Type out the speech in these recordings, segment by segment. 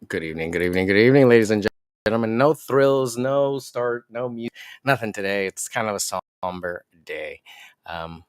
Good evening, ladies and gentlemen. No thrills, no start, no music, nothing today. It's kind of a somber day. Um,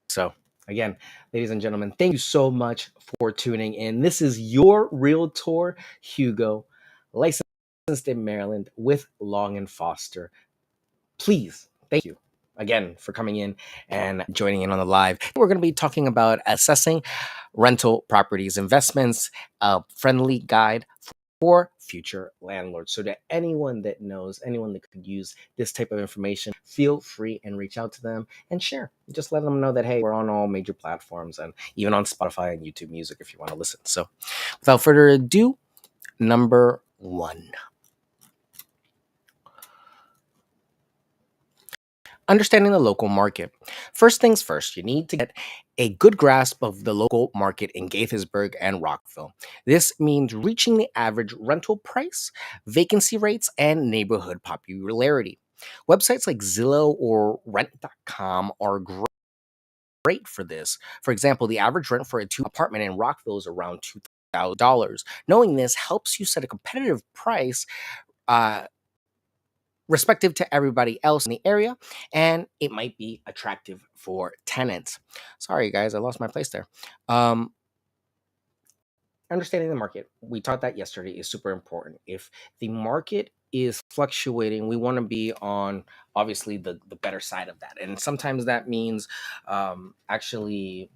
so, again, ladies and gentlemen, thank you so much for tuning in. This is your Realtor Hugo, licensed in Maryland with Long and Foster. Please, thank you again for coming in and joining in on the live. We're going to be talking about assessing rental properties investments, a friendly guide for future landlords. So to anyone that knows, anyone that could use this type of information, feel free and reach out to them and share. Just let them know that, hey, we're on all major platforms and even on Spotify and YouTube Music if you want to listen. So without further ado, number one. Understanding the local market. First things first, you need to get a good grasp of the local market in Gaithersburg and Rockville. This means reaching the average rental price, vacancy rates, and neighborhood popularity. Websites like Zillow or rent.com are great for this. For example, the average rent for a two apartment in Rockville is around $2,000. Knowing this helps you set a competitive price uh, respective to everybody else in the area, and it might be attractive for tenants. Sorry, guys, I lost my place there. Um, Understanding the market, we taught that yesterday, is super important. If the market is fluctuating, we want to be on obviously the better side of that, and sometimes that means actually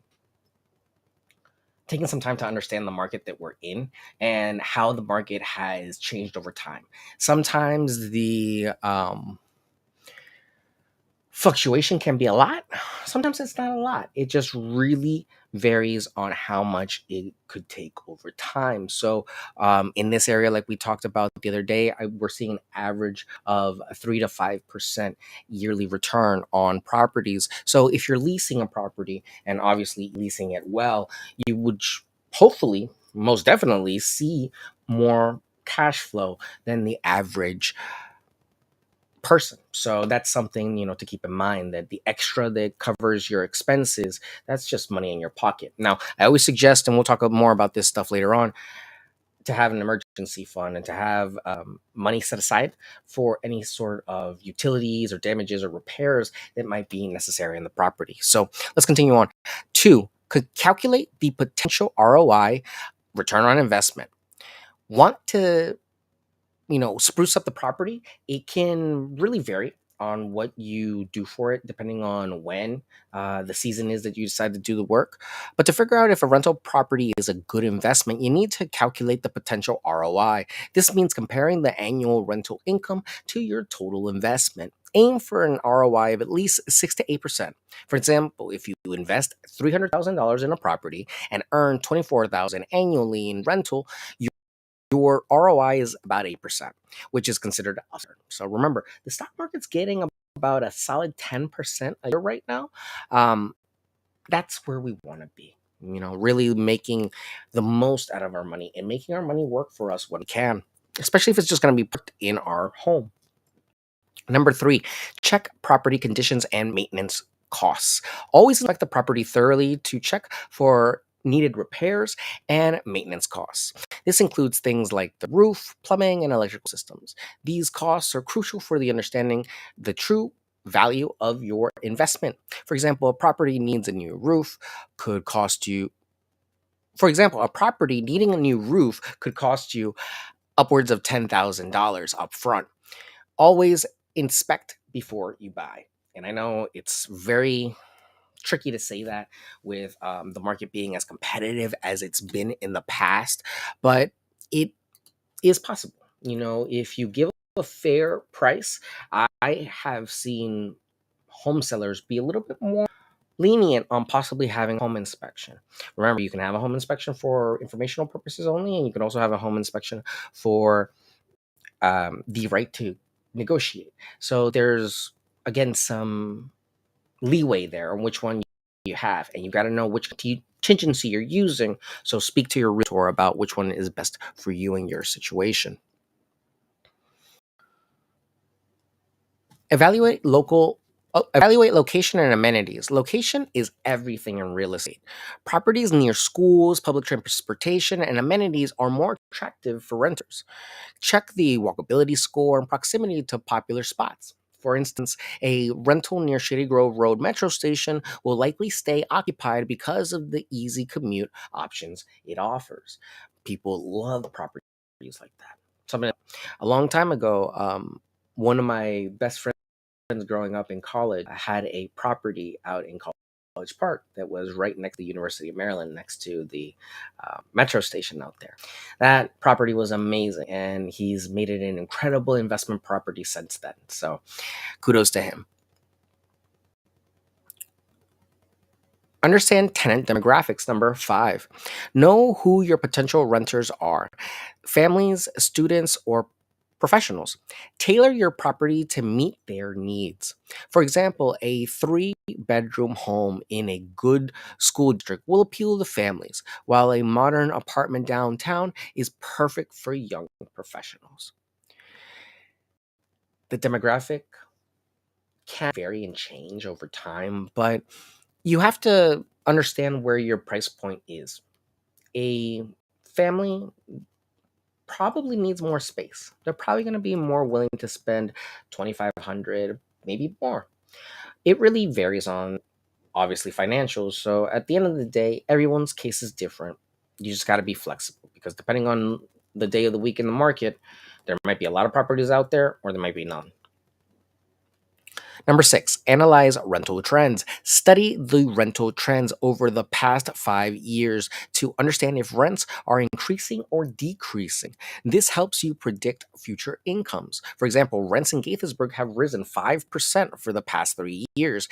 taking some time to understand the market that we're in and how the market has changed over time. Sometimes the fluctuation can be a lot. Sometimes it's not a lot. It just really varies on how much it could take over time. So, in this area, like we talked about the other day, we're seeing an average of a 3 to 5% yearly return on properties. So, if you're leasing a property and obviously leasing it well, you would hopefully, most definitely, see more cash flow than the average person. So that's something, to keep in mind, that the extra that covers your expenses, that's just money in your pocket. Now, I always suggest, and we'll talk more about this stuff later on, to have an emergency fund and to have money set aside for any sort of utilities or damages or repairs that might be necessary in the property. So let's continue on. Two, could calculate the potential ROI, return on investment. Want to spruce up the property. It can really vary on what you do for it, depending on when the season is that you decide to do the work. But to figure out if a rental property is a good investment, you need to calculate the potential ROI. This means comparing the annual rental income to your total investment. Aim for an ROI of at least 6 to 8%. For example, if you invest $300,000 in a property and earn $24,000 annually in rental, your ROI is about 8%, which is considered awesome. So remember, the stock market's getting about a solid 10% a year right now. That's where we want to be. Really making the most out of our money and making our money work for us when we can, especially if it's just going to be put in our home. Number three, check property conditions and maintenance costs. Always inspect the property thoroughly to check for needed repairs and maintenance costs. This includes things like the roof, plumbing, and electrical systems. These costs are crucial for the understanding the true value of your investment. For example, a property needs a new roof could cost you for example, a property needing a new roof could cost you upwards of $10,000 up front. Always inspect before you buy. And I know it's very tricky to say that with the market being as competitive as it's been in the past, but it is possible. If you give a fair price, I have seen home sellers be a little bit more lenient on possibly having home inspection. Remember, you can have a home inspection for informational purposes only, and you can also have a home inspection for the right to negotiate. So there's again some leeway there on which one you have, and you got to know which contingency you're using. So speak to your realtor about which one is best for you and your situation. Evaluate location and amenities. Location is everything in real estate. Properties near schools, public transportation, and amenities are more attractive for renters. Check the walkability score and proximity to popular spots. For instance, a rental near Shady Grove Road metro station will likely stay occupied because of the easy commute options it offers. People love properties like that. Something a long time ago, one of my best friends growing up in college had a property out in College Park that was right next to the University of Maryland, next to the metro station out there. That property was amazing, and he's made it an incredible investment property since then. So kudos to him. Understand tenant demographics. Number 5. Know who your potential renters are: families, students, or professionals. Tailor your property to meet their needs. For example, a 3-bedroom home in a good school district will appeal to families, while a modern apartment downtown is perfect for young professionals. The demographic can vary and change over time, but you have to understand where your price point is. A family probably needs more space. They're probably going to be more willing to spend 2,500, maybe more. It really varies on obviously financials. So at the end of the day, everyone's case is different. You just got to be flexible, because depending on the day of the week in the market, there might be a lot of properties out there or there might be none. Number 6, analyze rental trends. Study the rental trends over the past 5 years to understand if rents are increasing or decreasing. This helps you predict future incomes. For example, rents in Gaithersburg have risen 5% for the past 3 years,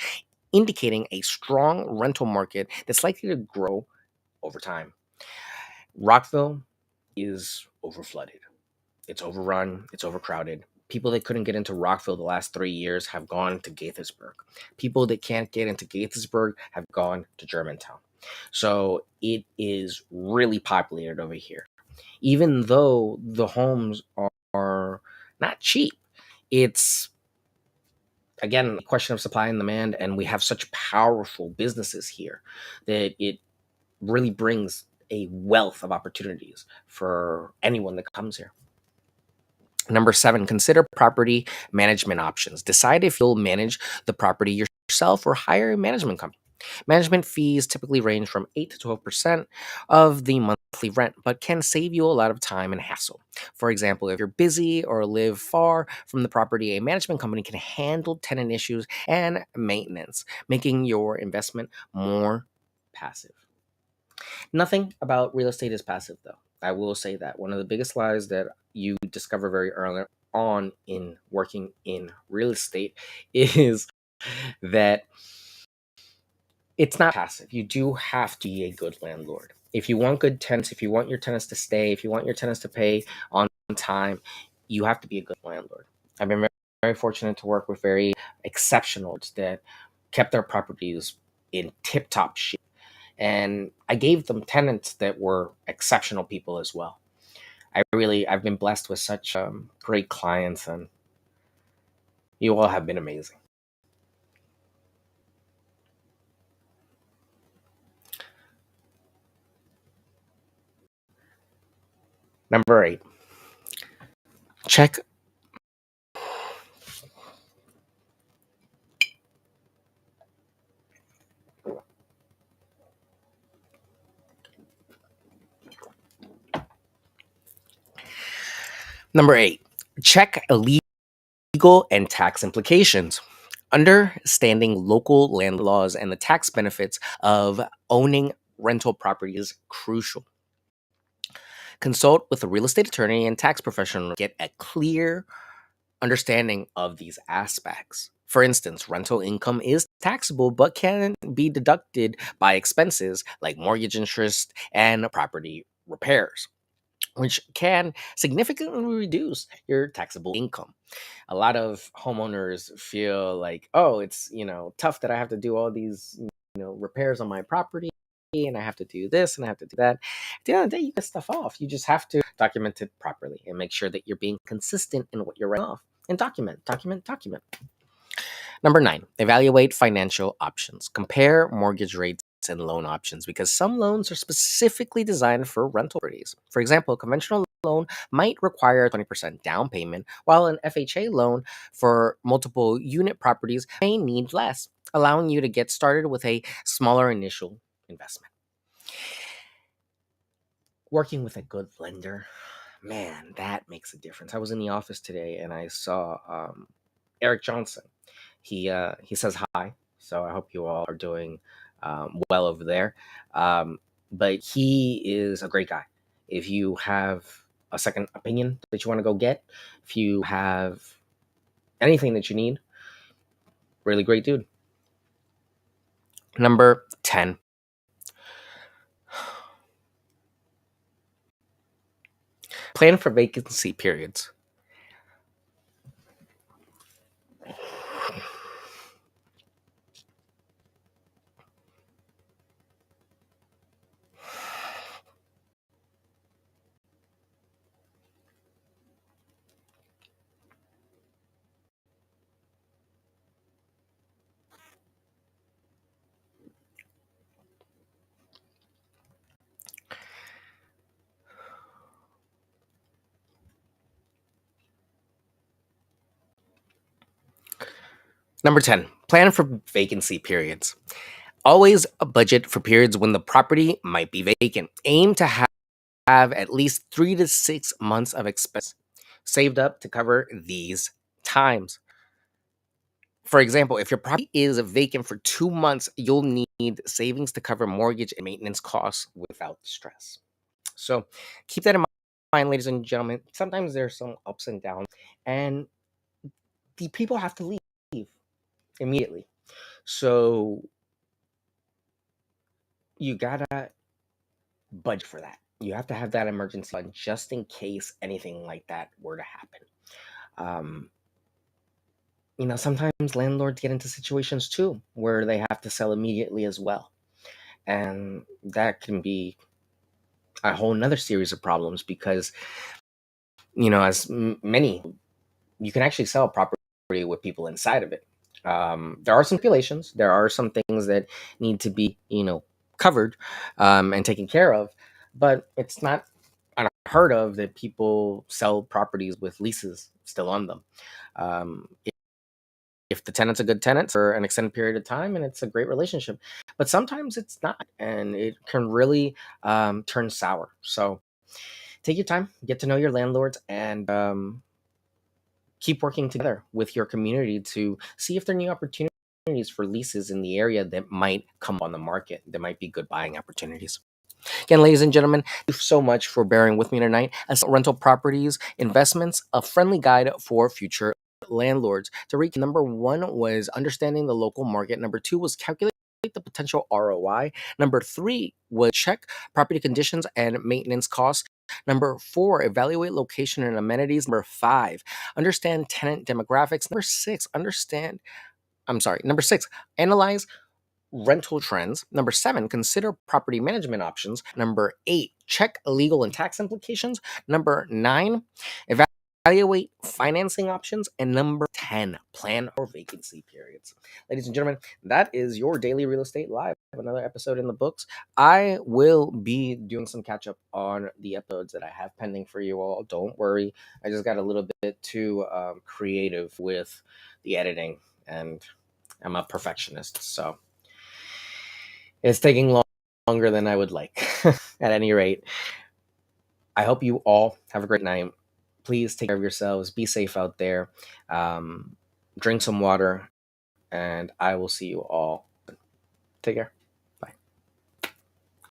indicating a strong rental market that's likely to grow over time. Rockville is overflooded. It's overrun, it's overcrowded. People that couldn't get into Rockville the last 3 years have gone to Gaithersburg. People that can't get into Gaithersburg have gone to Germantown. So it is really populated over here. Even though the homes are not cheap, it's again a question of supply and demand, and we have such powerful businesses here that it really brings a wealth of opportunities for anyone that comes here. Number 7, consider property management options. Decide if you'll manage the property yourself or hire a management company. Management fees typically range from 8 to 12% of the monthly rent, but can save you a lot of time and hassle. For example, if you're busy or live far from the property, a management company can handle tenant issues and maintenance, making your investment more passive. Nothing about real estate is passive, though. I will say that one of the biggest lies that you discover very early on in working in real estate is that it's not passive. You do have to be a good landlord. If you want good tenants, if you want your tenants to stay, if you want your tenants to pay on time, you have to be a good landlord. I've been very fortunate to work with very exceptional that kept their properties in tip top shape. And I gave them tenants that were exceptional people as well. I've been blessed with such great clients, and you all have been amazing. Number 8, check. Number 8, check legal and tax implications. Understanding local land laws and the tax benefits of owning rental property is crucial. Consult with a real estate attorney and tax professional to get a clear understanding of these aspects. For instance, rental income is taxable but can be deducted by expenses like mortgage interest and property repairs, which can significantly reduce your taxable income. A lot of homeowners feel like, oh, it's, tough that I have to do all these, repairs on my property, and I have to do this and I have to do that. At the end of the day, you get stuff off. You just have to document it properly and make sure that you're being consistent in what you're writing off. And document. Number 9, evaluate financial options. Compare mortgage rates and loan options, because some loans are specifically designed for rental properties. For example, conventional loan might require a 20% down payment, while an FHA loan for multiple unit properties may need less, allowing you to get started with a smaller initial investment. Working with a good lender, man, that makes a difference. I was in the office today and I saw Eric Johnson. He says hi, so I hope you all are doing well over there. But he is a great guy. If you have a second opinion that you want to go get, if you have anything that you need, really great dude. Number 10. Plan for vacancy periods. Number 10. Plan for vacancy periods. Always a budget for periods when the property might be vacant. Aim to have at least 3 to 6 months of expense saved up to cover these times. For example, if your property is vacant for 2 months, you'll need savings to cover mortgage and maintenance costs without stress. So keep that in mind, ladies and gentlemen. Sometimes there's some ups and downs, and the people have to leave immediately. So you gotta budget for that. You have to have that emergency fund just in case anything like that were to happen. Um, sometimes landlords get into situations too where they have to sell immediately as well. And that can be a whole nother series of problems because, as many, you can actually sell property with people inside of it. There are some stipulations, there are some things that need to be, covered and taken care of, but it's not unheard of that people sell properties with leases still on them. Um, if the tenant's a good tenant for an extended period of time and it's a great relationship, but sometimes it's not, and it can really turn sour. So take your time, get to know your landlords, and keep working together with your community to see if there are new opportunities for leases in the area that might come on the market. There might be good buying opportunities. Again, ladies and gentlemen, thank you so much for bearing with me tonight. As rental properties, investments, a friendly guide for future landlords. To recap, number 1 was understanding the local market. Number 2 was calculate the potential ROI. Number 3 was check property conditions and maintenance costs. Number 4, evaluate location and amenities. Number 5, understand tenant demographics. Number 6, analyze rental trends. Number 7, consider property management options. Number 8, check legal and tax implications. Number 9, evaluate financing options. And number 10, plan for vacancy periods. Ladies and gentlemen, that is your Daily Real Estate Live. Another episode in the books. I will be doing some catch up on the episodes that I have pending for you all. Don't worry. I just got a little bit too creative with the editing, and I'm a perfectionist. So it's taking longer than I would like. At any rate, I hope you all have a great night. Please take care of yourselves. Be safe out there. Drink some water, and I will see you all. Take care.